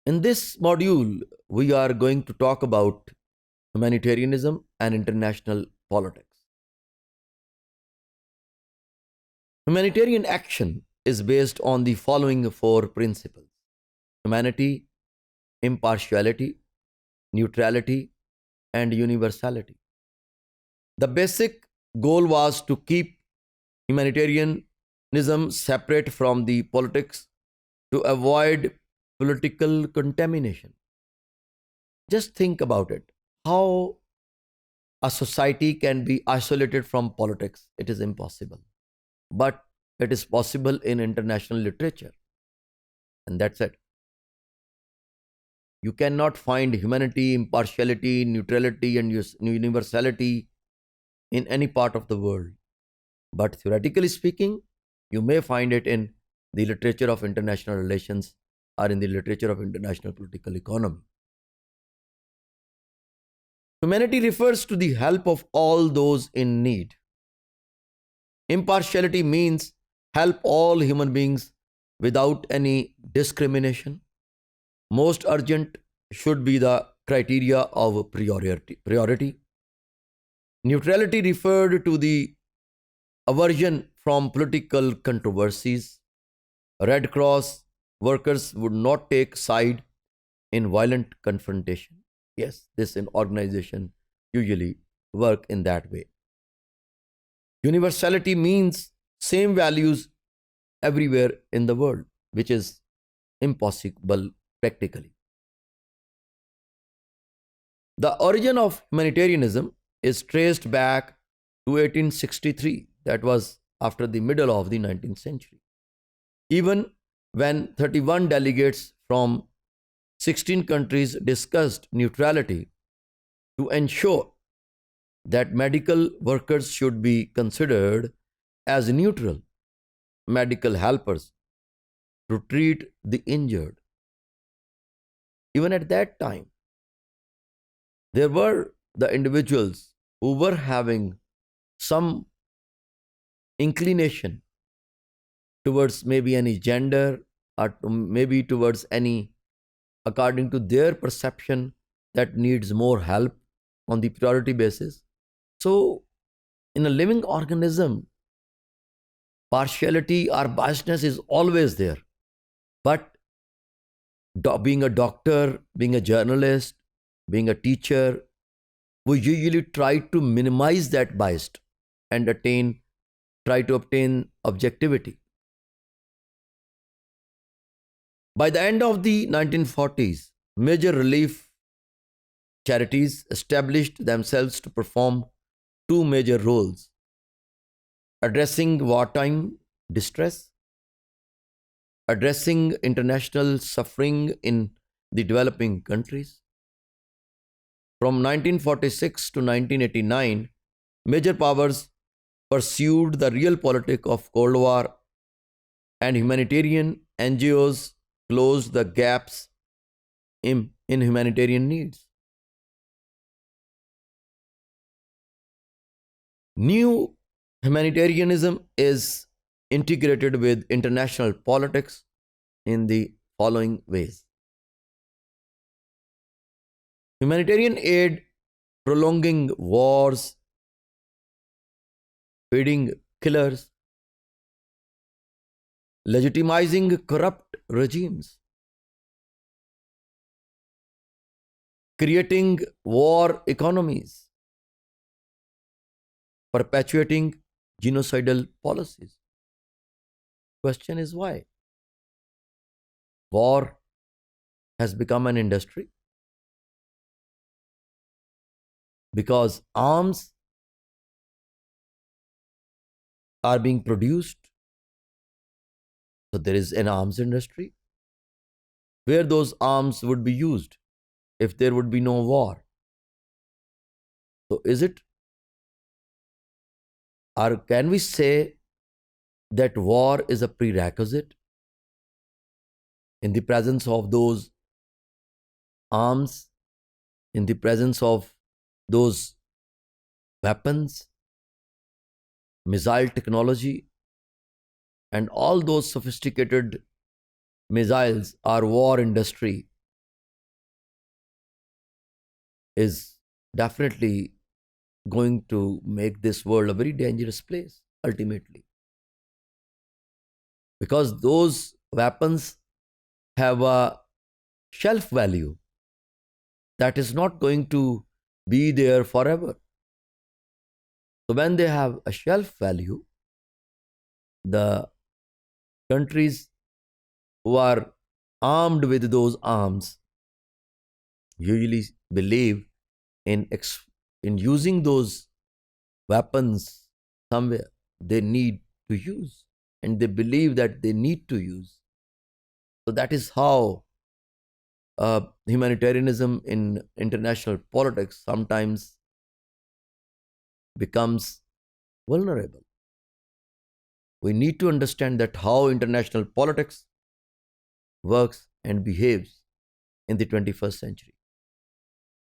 In this module, we are going to talk about humanitarianism and international politics. Humanitarian action is based on the following four principles: humanity, impartiality, neutrality, and universality. The basic goal was to keep humanitarianism separate from the politics to avoid political contamination. Just think about it. How a society can be isolated from politics? It is impossible. But it is possible in international literature. And that's it. You cannot find humanity, impartiality, neutrality, and universality in any part of the world. But theoretically speaking, you may find it in the literature of international relations or in the literature of international political economy. Humanity refers to the help of all those in need. Impartiality means help all human beings without any discrimination. Most urgent should be the criteria of priority. Neutrality referred to the aversion from political controversies. Red Cross workers would not take side in violent confrontation. Yes, this organization usually work in that way. Universality means same values everywhere in the world, which is impossible practically. The origin of humanitarianism is traced back to 1863, that was after the middle of the 19th century. Even when 31 delegates from 16 countries discussed neutrality to ensure that medical workers should be considered as neutral medical helpers to treat the injured. Even at that time, there were the individuals who were having some inclination towards maybe any gender or maybe towards any, according to their perception, that needs more help on the priority basis. So, in a living organism, partiality or biasness is always there. But being a doctor, being a journalist, being a teacher, we usually try to minimize that bias and try to obtain objectivity. By the end of the 1940s, major relief charities established themselves to perform two major roles: addressing wartime distress, addressing international suffering in the developing countries. From 1946 to 1989, major powers pursued the realpolitik of Cold War, and humanitarian NGOs closed the gaps in humanitarian needs. New humanitarianism is integrated with international politics in the following ways: humanitarian aid prolonging wars, feeding killers, legitimizing corrupt regimes, creating war economies, perpetuating genocidal policies. Question is why? War has become an industry because arms are being produced. So there is an arms industry. Where those arms would be used if there would be no war? So is it, or can we say that war is a prerequisite in the presence of those arms, in the presence of those weapons, missile technology, and all those sophisticated missiles are war industry? is definitely going to make this world a very dangerous place ultimately, because those weapons have a shelf value that is not going to be there forever. So when they have a shelf value, the countries who are armed with those arms usually believe in in using those weapons somewhere they need to use, and they believe that they need to use. So that is how humanitarianism in international politics sometimes becomes vulnerable. We need to understand that how international politics works and behaves in the 21st century.